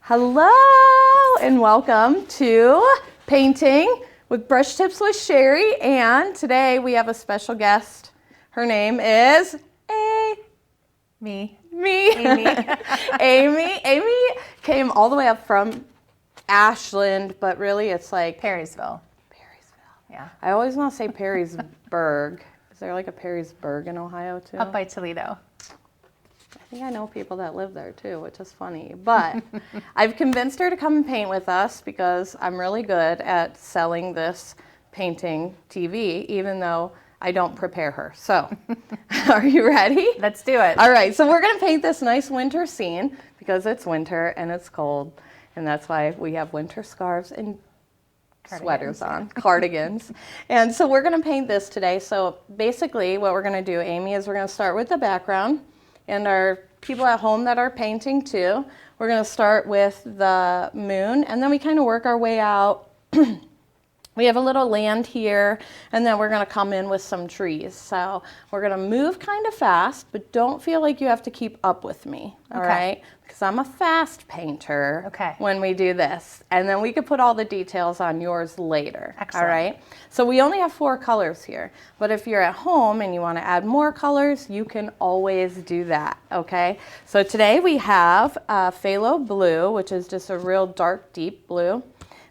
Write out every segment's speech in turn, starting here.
Hello and welcome to Painting with Brush Tips with Cheri, and today we have a special guest. Her name is Me. Amy. Amy came all the way up from Ashland, but really it's like Perrysville. Yeah. I always want to say Perrysburg. Is there like a Perrysburg in Ohio too? Up by Toledo. I think I know people that live there too, which is funny. But I've convinced her to come and paint with us because I'm really good at selling this painting TV, even though I don't prepare her. So, are you ready? Let's do it. All right, so we're going to paint this nice winter scene because it's winter and it's cold. And that's why we have winter scarves and sweaters on, cardigans. And so we're going to paint this today. So basically what we're going to do, Amy, is we're going to start with the background. And our people at home that are painting too, we're going to start with the moon, and then we kind of work our way out. We have a little land here, and then we're going to come in with some trees. So we're going to move kind of fast, but don't feel like you have to keep up with me, all right? Because I'm a fast painter when we do this. And then we could put all the details on yours later, all right? So we only have 4 colors here, but if you're at home and you want to add more colors, you can always do that, okay? So today we have phthalo blue, which is just a real dark, deep blue.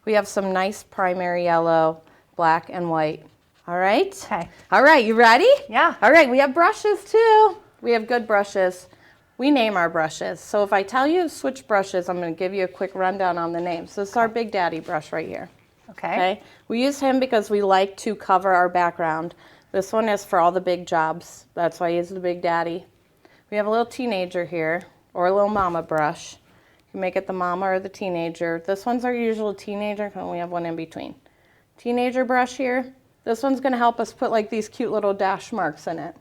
We have some nice primary yellow, black, and white. All right? Okay. All right, you ready? Yeah. All right, we have brushes too. We have good brushes. We name our brushes. So if I tell you to switch brushes, I'm going to give you a quick rundown on the names. So this is our Big Daddy brush right here. Okay. We use him because we like to cover our background. This one is for all the big jobs. That's why I use the Big Daddy. We have a little teenager here, or a little mama brush. You make it the mama or the teenager. This one's our usual teenager, and we have one in between. Teenager brush here. This one's going to help us put like these cute little dash marks in it.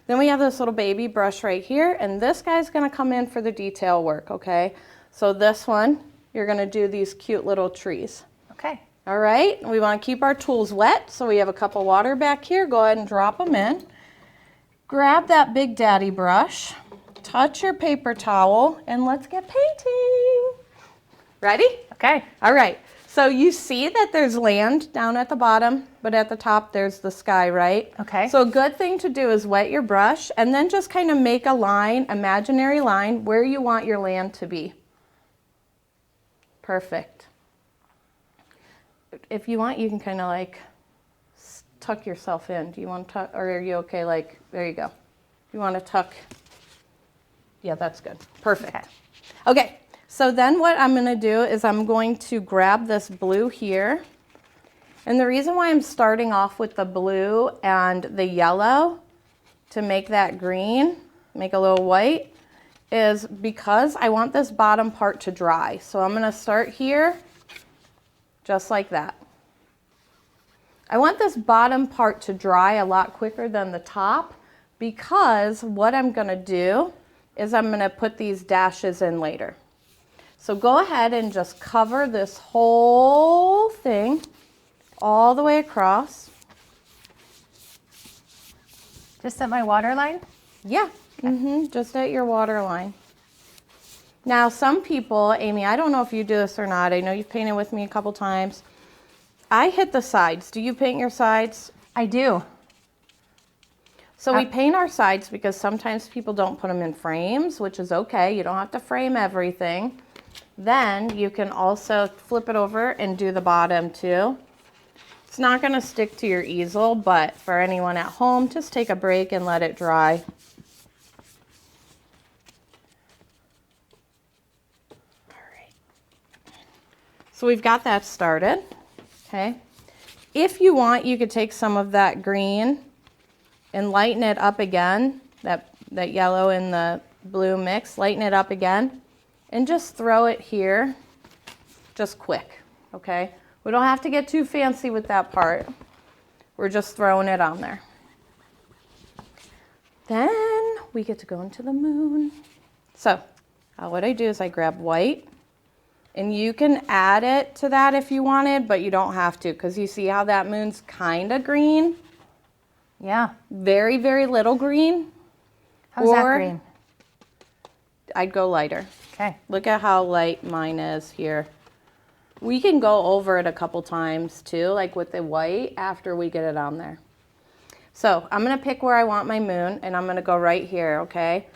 Then we have this little baby brush right here, and this guy's going to come in for the detail work, okay? So this one, you're going to do these cute little trees. Okay. All right, we want to keep our tools wet, so we have a cup of water back here. Go ahead and drop them in. Grab that Big Daddy brush. Touch your paper towel, and let's get painting. Ready? Okay. All right. So you see that there's land down at the bottom, but at the top there's the sky, right? Okay. So a good thing to do is wet your brush and then just kind of make a line, imaginary line, where you want your land to be. Perfect. If you want, you can kind of like tuck yourself in. Do you want to tuck, or are you okay? Like, there you go. You want to tuck. Yeah, that's good. Perfect. Okay, so then what I'm going to do is I'm going to grab this blue here. And the reason why I'm starting off with the blue and the yellow to make that green, make a little white, is because I want this bottom part to dry. So I'm going to start here just like that. I want this bottom part to dry a lot quicker than the top because what I'm going to do is I'm going to put these dashes in later. So go ahead and just cover this whole thing all the way across. Just at my water line? Yeah, just at your water line. Now some people, Amy, I don't know if you do this or not. I know you've painted with me a couple times. I hit the sides. Do you paint your sides? I do. So we paint our sides because sometimes people don't put them in frames, which is okay. You don't have to frame everything. Then you can also flip it over and do the bottom too. It's not going to stick to your easel, but for anyone at home, just take a break and let it dry. All right. So we've got that started. Okay. If you want, you could take some of that green and lighten it up again, that yellow and the blue mix, lighten it up again, and just throw it here, just quick, okay? We don't have to get too fancy with that part. We're just throwing it on there. Then we get to go into the moon. So what I do is I grab white, and you can add it to that if you wanted, but you don't have to, because you see how that moon's kind of green? Yeah. Very, very little green. How's that green? I'd go lighter. Okay. Look at how light mine is here. We can go over it a couple times too, like with the white after we get it on there. So I'm gonna pick where I want my moon and I'm gonna go right here, okay?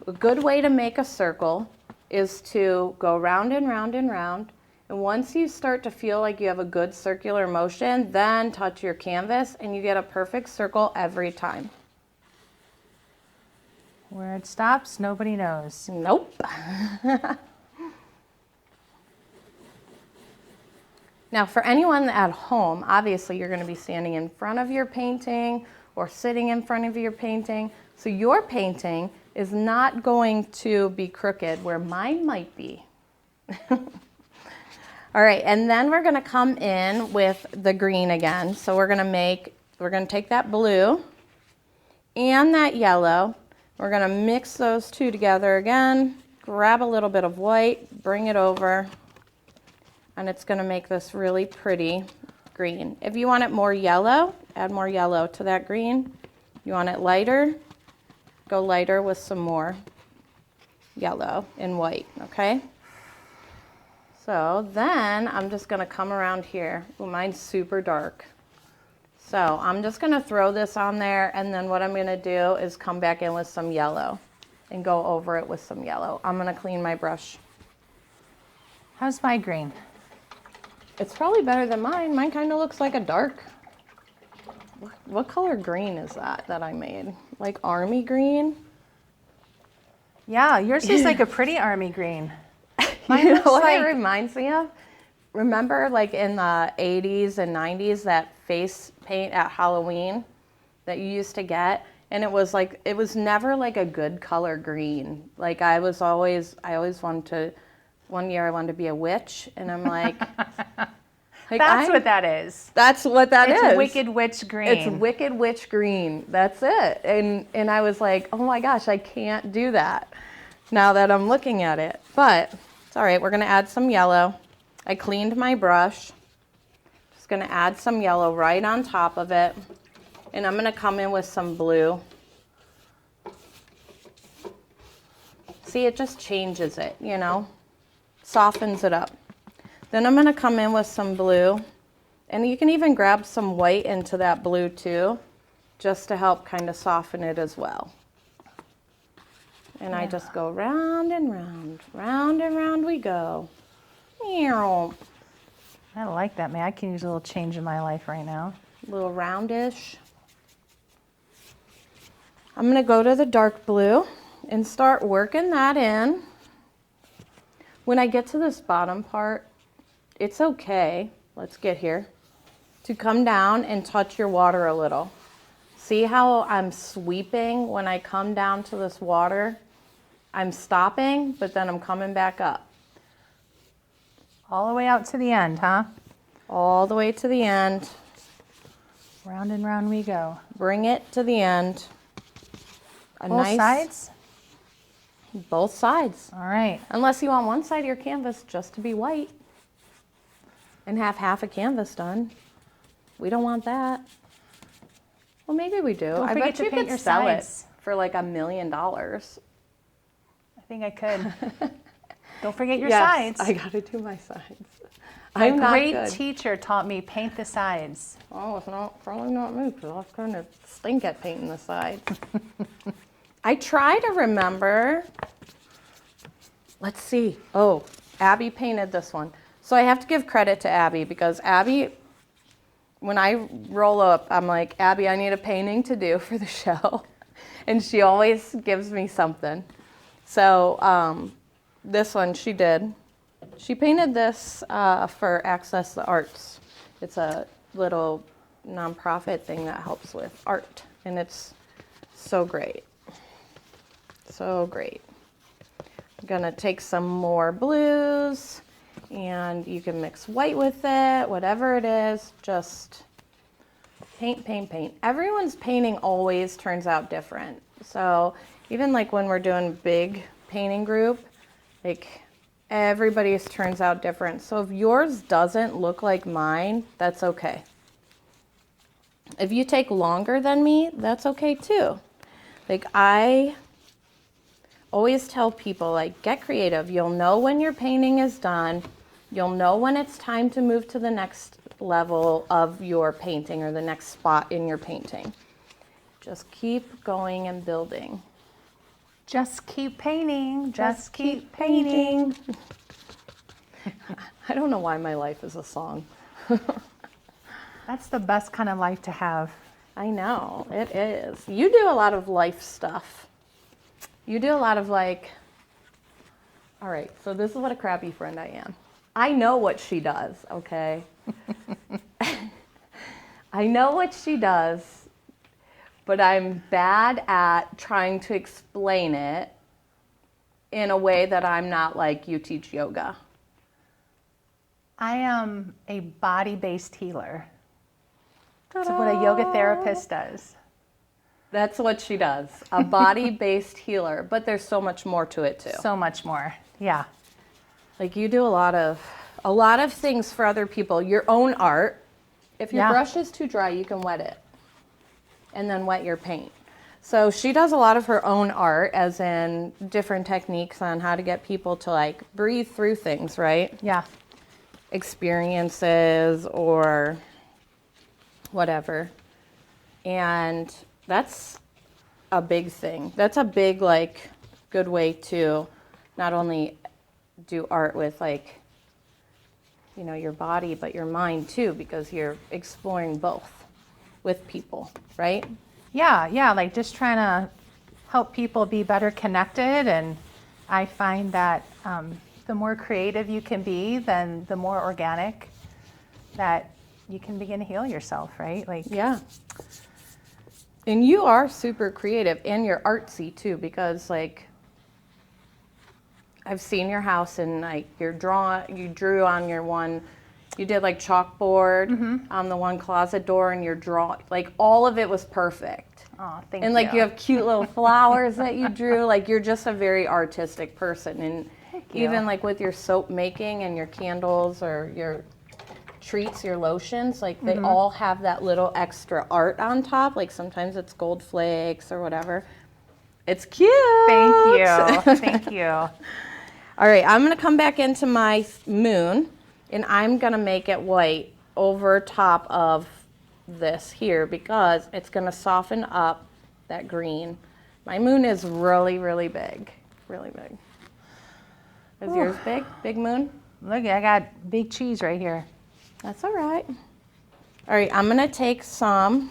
A good way to make a circle is to go round and round and round. And once you start to feel like you have a good circular motion, then touch your canvas and you get a perfect circle every time. Where it stops, nobody knows. Nope. Now for anyone at home, obviously you're gonna be standing in front of your painting or sitting in front of your painting. So your painting is not going to be crooked where mine might be. All right, and then we're gonna come in with the green again. So we're gonna take that blue and that yellow. We're gonna mix those two together again, grab a little bit of white, bring it over, and it's gonna make this really pretty green. If you want it more yellow, add more yellow to that green. You want it lighter, go lighter with some more yellow and white, okay? So then I'm just gonna come around here. Ooh, mine's super dark. So I'm just gonna throw this on there and then what I'm gonna do is come back in with some yellow and go over it with some yellow. I'm gonna clean my brush. How's my green? It's probably better than mine. Mine kind of looks like a dark. What color green is that I made? Like army green? Yeah, yours is like a pretty army green. Mine You know looks what like it reminds me of? Remember like in the 80s and 90s that face paint at Halloween that you used to get? And it was never like a good color green. Like I always wanted to, one year I wanted to be a witch and I'm like, that's what that is. That's what that is. It's Wicked Witch green. It's Wicked Witch green. That's it. And I was like, oh my gosh, I can't do that now that I'm looking at it. But it's all right. We're going to add some yellow. I cleaned my brush. Just going to add some yellow right on top of it. And I'm going to come in with some blue. See, it just changes it, you know, softens it up. Then I'm going to come in with some blue. And you can even grab some white into that blue too, just to help kind of soften it as well. And I just go round and round we go. Meow. I like that, man. I can use a little change in my life right now. A little roundish. I'm going to go to the dark blue and start working that in. When I get to this bottom part, it's okay, let's get here, to come down and touch your water a little. See how I'm sweeping when I come down to this water? I'm stopping, but then I'm coming back up. All the way out to the end, huh? All the way to the end. Round and round we go. Bring it to the end. Both sides? Both sides. All right. Unless you want one side of your canvas just to be white and have half a canvas done. We don't want that. Well, maybe we do. Don't I forget bet to you paint could your sell sides. it for like $1 million. I think I could. Don't forget your Yes, sides. I gotta do my sides. A I'm not great good. teacher taught me paint the sides. Oh, it's probably not me because I kind of stink at painting the side. I try to remember. Let's see. Oh, Abby painted this one. So I have to give credit to Abby because Abby, when I roll up, I'm like, Abby, I need a painting to do for the show. And she always gives me something. So this one she did. She painted this for Access the Arts. It's a little nonprofit thing that helps with art. And it's so great. So great. I'm gonna take some more blues and you can mix white with it, whatever it is, just paint, paint, paint. Everyone's painting always turns out different. So even like when we're doing big painting group, like everybody's turns out different. So if yours doesn't look like mine, that's okay. If you take longer than me, that's okay too. Like always tell people, like, get creative. You'll know when your painting is done. You'll know when it's time to move to the next level of your painting or the next spot in your painting. Just keep going and building. Just keep painting. Just keep painting. I don't know why my life is a song. That's the best kind of life to have. I know, it is. You do a lot of life stuff. You do a lot of like, all right, so this is what a crappy friend I am. I know what she does, okay? I know what she does, but I'm bad at trying to explain it in a way that I'm not like, you teach yoga. I am a body-based healer. That's what a yoga therapist does. That's what she does, a body-based healer, but there's so much more to it too. So much more, yeah. Like you do a lot of things for other people, your own art. If your brush is too dry, you can wet it and then wet your paint. So she does a lot of her own art, as in different techniques on how to get people to like breathe through things, right? Yeah. Experiences or whatever. And that's a big thing. That's a big, like, good way to not only do art with, like, you know, your body, but your mind too, because you're exploring both with people, right? Yeah, like just trying to help people be better connected. And I find that the more creative you can be, then the more organic that you can begin to heal yourself, right? Like, yeah. And you are super creative, and you're artsy too, because like I've seen your house and like you drew on your one, you did like chalkboard on the one closet door, and your like all of it was perfect. Oh, thank you. And like you have cute little flowers that you drew. Like you're just a very artistic person. And even like with your soap making and your candles or your treats, your lotions, like they all have that little extra art on top. Like sometimes it's gold flakes or whatever. It's cute. Thank you. Thank you. All right, I'm gonna come back into my moon and I'm gonna make it white over top of this here because it's gonna soften up that green. My moon is really, really big, really big. Is yours big? Big moon? Look, I got big cheese right here. That's all right. All right, I'm gonna take some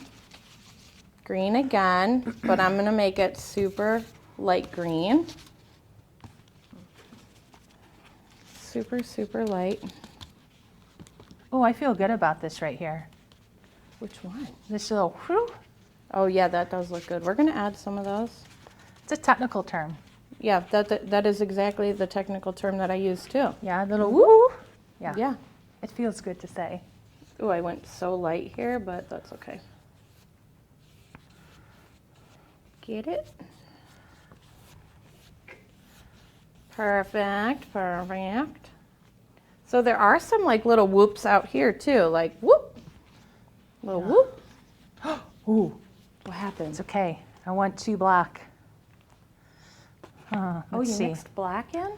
green again, but I'm gonna make it super light green. Super, super light. Oh, I feel good about this right here. Which one? This little whew. Oh yeah, that does look good. We're gonna add some of those. It's a technical term. Yeah, that is exactly the technical term that I use too. Yeah, a little woo. Yeah. Yeah. It feels good to say. Oh, I went so light here, but that's okay. Get it? Perfect, perfect. So there are some like little whoops out here too, like whoop, little whoop. Ooh, What happened? it's okay. I want too black. Oh, you Let's see. mixed black in?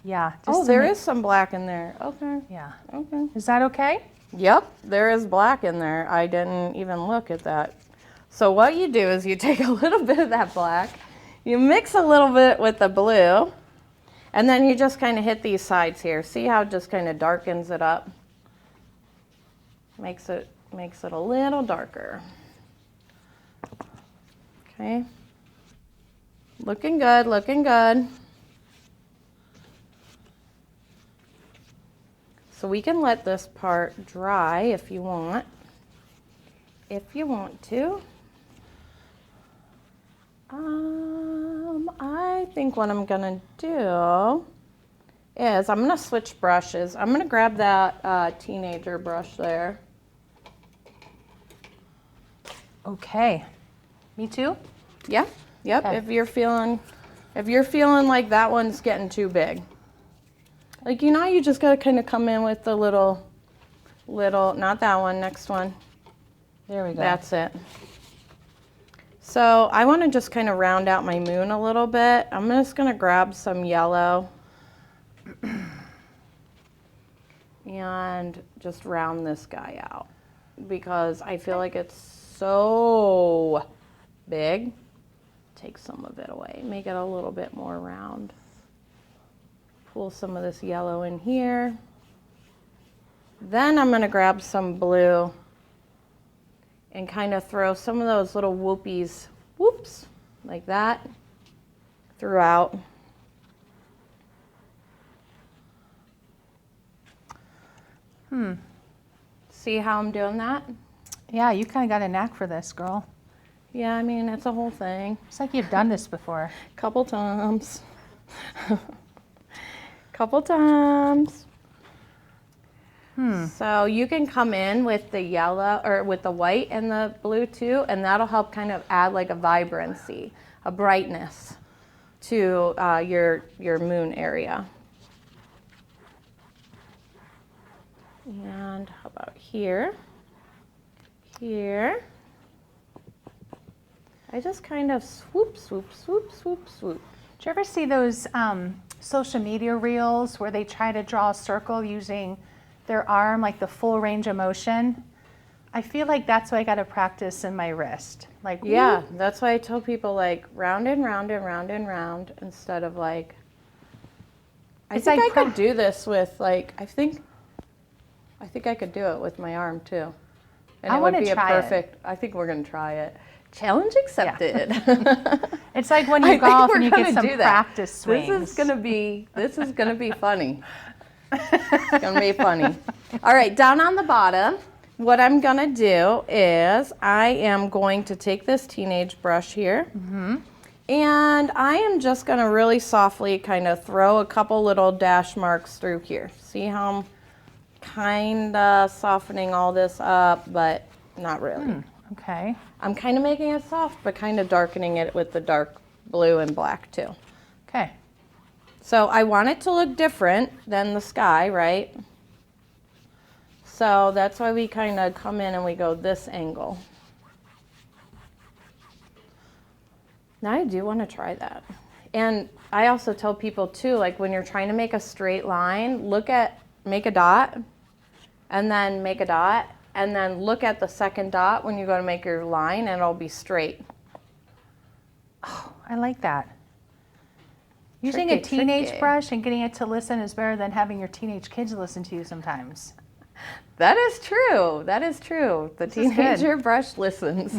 Yeah. Oh, there is some black in there. Okay. Yeah. Okay. Is that okay? Yep, there is black in there. I didn't even look at that. So what you do is you take a little bit of that black, you mix a little bit with the blue, and then you just kind of hit these sides here. See how it just kind of darkens it up? Makes it a little darker. Okay. Looking good, looking good. So we can let this part dry if you want to. I think what I'm gonna do is I'm gonna switch brushes. I'm gonna grab that teenager brush there. Okay. Me too? Yeah, yep, Okay. if you're feeling like that one's getting too big. Like, you know, you just gotta kind of come in with the little, not that one, next one. There we go. That's it. So I want to just kind of round out my moon a little bit. I'm just going to grab some yellow and just round this guy out because I feel like it's so big. Take some of it away, make it a little bit more round. Pull some of this yellow in here. Then I'm going to grab some blue and kind of throw some of those little whoopies, whoops, like that, throughout. See how I'm doing that? Yeah, you kind of got a knack for this, girl. Yeah, I mean, it's a whole thing. It's like you've done this before. Couple times. Couple times. So you can come in with the yellow or with the white and the blue too, and that'll help kind of add like a vibrancy, a brightness to your moon area. And how about here? Here. I just kind of swoop, swoop, swoop, swoop, swoop. Do you ever see those social media reels where they try to draw a circle using their arm, like the full range of motion? I feel like that's what I got to practice in my wrist. Like, yeah, whoop. that's why I tell people like round and round and round and round instead of like. I think I could do this with like I think I could do it with my arm too, and I it would wanna be a try perfect. I think we're gonna try it. Challenge accepted. It's like when you golf and you get some practice swings. This is gonna be funny. It's gonna be funny. All right, down on the bottom, what I'm gonna do is I am going to take this teenage brush here, and I am just gonna really softly kind of throw a couple little dash marks through here. See how I'm kind of softening all this up, but not really. Okay. I'm kind of making it soft, but kind of darkening it with the dark blue and black too. Okay. So I want it to look different than the sky, right? So that's why we kind of come in and we go this angle. Now I do want to try that. And I also tell people too, like when you're trying to make a straight line, make a dot, and then make a dot, and then look at the second dot when you go to make your line, and it'll be straight. Oh, I like that. Using a teenage brush and getting it to listen is better than having your teenage kids listen to you sometimes. That is true. That is true. The teenager brush listens.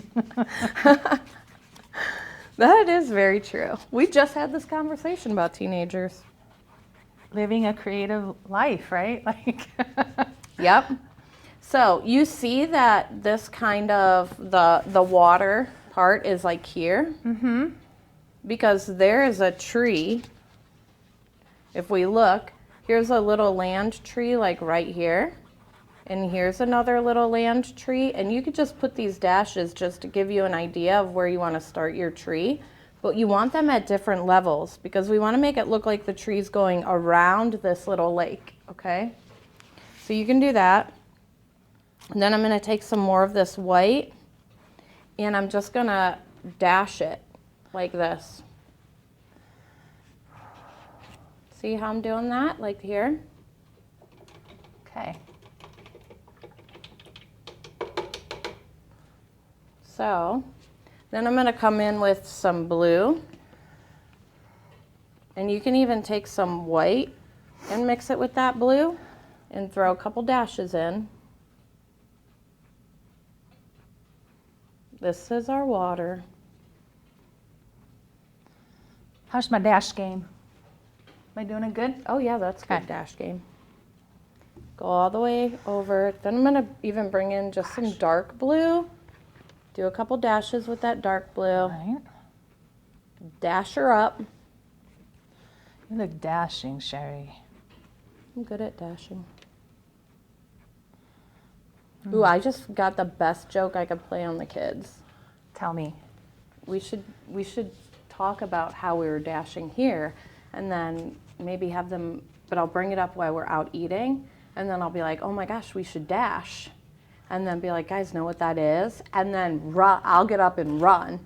That is very true. We just had this conversation about teenagers. Living a creative life, right? Like. Yep. So you see that this kind of the water part is like here? Mm-hmm. Because there is a tree. If we look, here's a little land tree like right here. And here's another little land tree. And you could just put these dashes just to give you an idea of where you want to start your tree. But you want them at different levels because we want to make it look like the tree's going around this little lake, okay? So you can do that. And then I'm going to take some more of this white and I'm just going to dash it like this. See how I'm doing that? Like here? Okay. So then I'm going to come in with some blue. And you can even take some white and mix it with that blue and throw a couple dashes in. This is our water. How's my dash game? Am I doing it good? Oh yeah, that's good dash game. Go all the way over. Then I'm gonna even bring in just some dark blue. Do a couple dashes with that dark blue. All right. Dash her up. You look dashing, Cheri. I'm good at dashing. Ooh, I just got the best joke I could play on the kids. Tell me. We should talk about how we were dashing here, and then maybe have them. But I'll bring it up while we're out eating, and then I'll be like, "Oh my gosh, we should dash," and then be like, "Guys, know what that is?" And then I'll get up and run,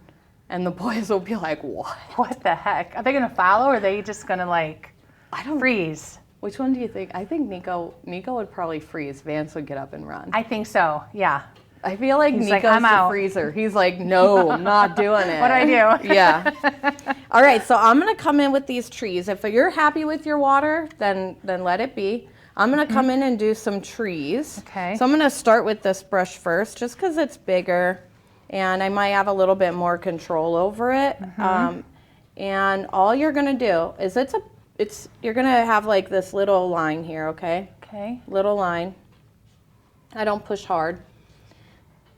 And the boys will be like, what? What the heck? Are they going to follow, or are they just going to like freeze? Which one do you think? I think Nico would probably freeze. Vance would get up and run. I think so, yeah. I feel like He's Nico's like, "I'm the out." freezer. He's like, no, I'm not doing it. What do I do? Yeah. All right, so I'm going to come in with these trees. If you're happy with your water, then let it be. I'm going to come in and do some trees. Okay. So I'm going to start with this brush first, just because it's bigger, and I might have a little bit more control over it. And all you're going to do is you're going to have like this little line here, okay? Okay. Little line. I don't push hard.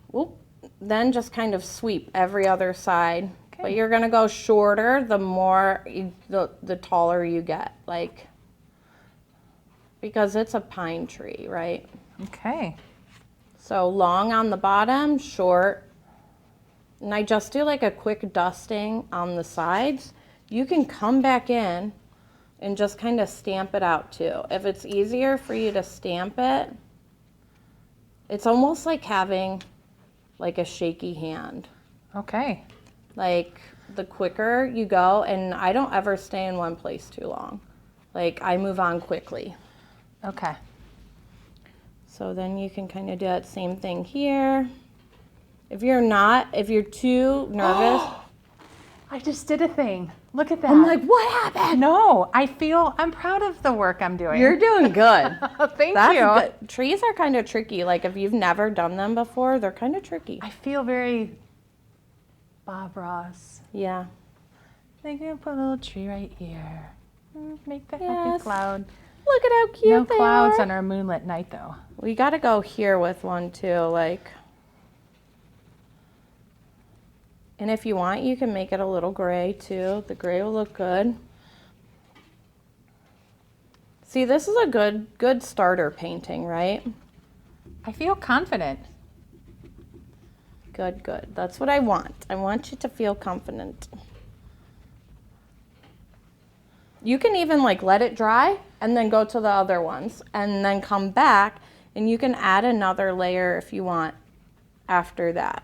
Whoop. Then just kind of sweep every other side. Okay. But you're going to go shorter the more, the taller you get, like, because it's a pine tree, right? Okay. So long on the bottom, short. And I just do like a quick dusting on the sides. You can come back in and just kind of stamp it out too. If it's easier for you to stamp it, it's almost like having like a shaky hand. Okay. Like the quicker you go, and I don't ever stay in one place too long. Like I move on quickly. Okay. So then you can kind of do that same thing here. If you're too nervous. I just did a thing. Look at that. I'm like, what happened? No, I'm proud of the work I'm doing. You're doing good. Thank That's you. good. Trees are kind of tricky. Like if you've never done them before, they're kind of tricky. I feel very Bob Ross. Yeah. I'm going to put a little tree right here. Make the happy Yes. cloud. Look at how cute No they clouds are. on our moonlit night, though. We got to go here with one too, like. And if you want, you can make it a little gray too. The gray will look good. See, this is a good starter painting, right? I feel confident. Good. That's what I want. I want you to feel confident. You can even like let it dry and then go to the other ones and then come back, and you can add another layer if you want after that.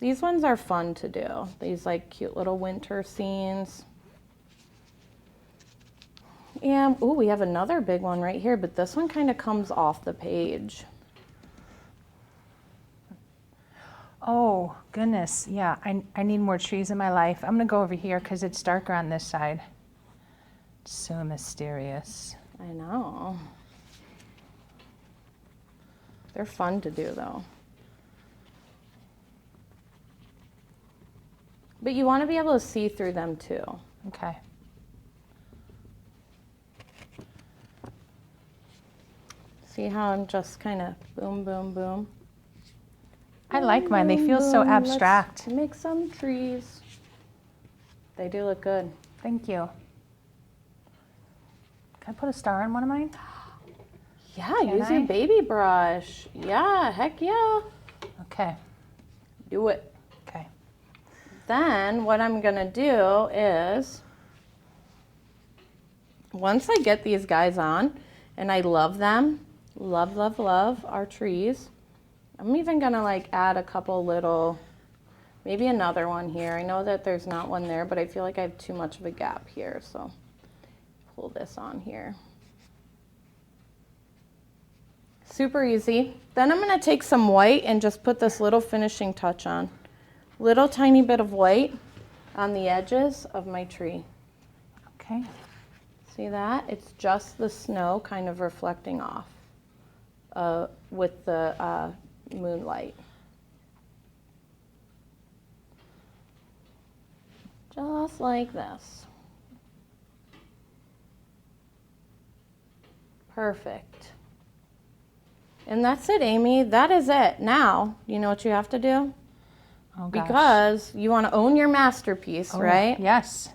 These ones are fun to do. These like cute little winter scenes. And ooh, we have another big one right here, but this one kind of comes off the page. Oh, goodness. Yeah, I need more trees in my life. I'm going to go over here because it's darker on this side. So mysterious. I know. They're fun to do though. But you want to be able to see through them too. Okay. See how I'm just kind of boom, boom, boom. I like mine. They feel so Boom. abstract. Let's make some trees. They do look good. Thank you. Can I put a star on one of mine? Yeah, Can use your I? baby brush. Yeah, heck yeah. Okay. Do it. Okay. Then what I'm gonna do is, once I get these guys on, and I love them, love our trees, I'm even gonna like add a couple little, maybe another one here. I know that there's not one there, but I feel like I have too much of a gap here, so pull this on here. Super easy. Then I'm gonna take some white and just put this little finishing touch on. Little tiny bit of white on the edges of my tree. Okay. See that? It's just the snow kind of reflecting off with the moonlight. Just like this. Perfect. And that's it, Amy. That is it. Now, you know what you have to do? Oh, gosh. Because you want to own your masterpiece, right? Yes.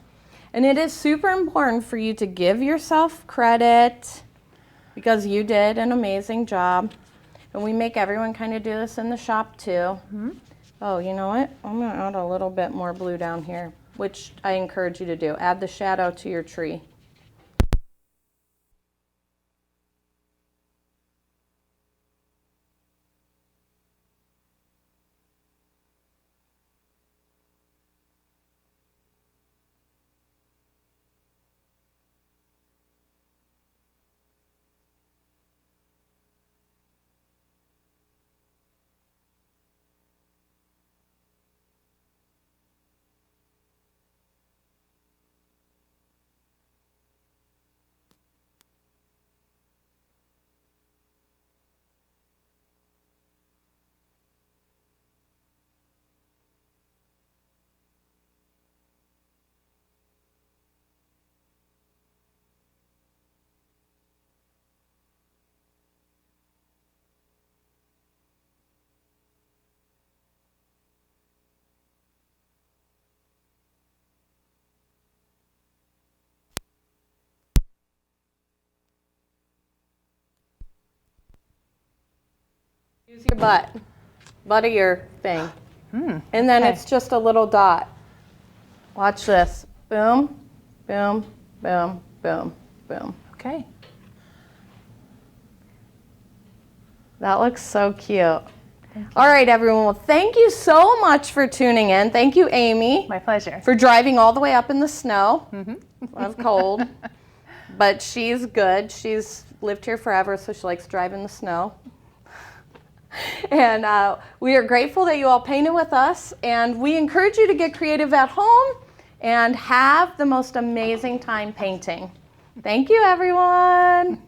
And it is super important for you to give yourself credit because you did an amazing job. And we make everyone kind of do this in the shop too. Mm-hmm. Oh, you know what? I'm going to add a little bit more blue down here, which I encourage you to do. Add the shadow to your tree. Use your butt of your thing. And then okay. it's just a little dot. Watch this. Boom, boom, boom, boom, boom. Okay. That looks so cute. All right, everyone. Well, thank you so much for tuning in. Thank you, Amy. My pleasure. For driving all the way up in the snow. It was cold. But she's good. She's lived here forever, so she likes driving the snow. And we are grateful that you all painted with us. And we encourage you to get creative at home and have the most amazing time painting. Thank you, everyone.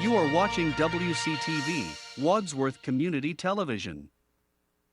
You are watching WCTV, Wadsworth Community Television.